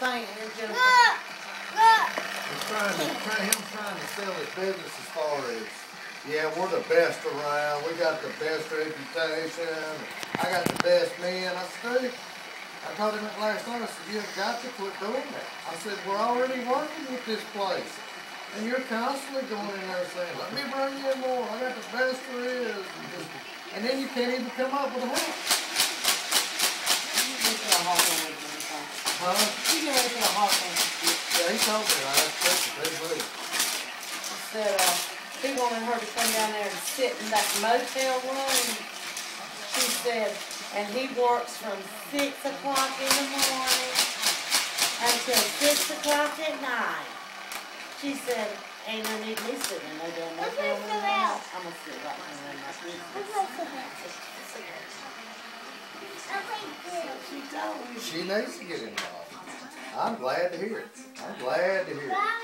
faint here, Jennifer. Him trying to sell his business as far as, yeah, we're the best around. We got the best reputation. I got the best men. I said, I told him at last night, I said, you have got to quit doing that. I said, we're already working with this place. And you're constantly going in there saying, let me bring you in more. I got the best there is. And then you can't even come up with a house. Huh? You get ready for a hot one. Yeah, he told me I expected they would. He said he wanted her to come down there and sit in that motel room. She said, and he works from 6 o'clock in the morning until 6 o'clock at night. She said, ain't no need me sitting in there doing nothing. I'm going to sit right here in my She needs to get involved. I'm glad to hear it. I'm glad to hear it.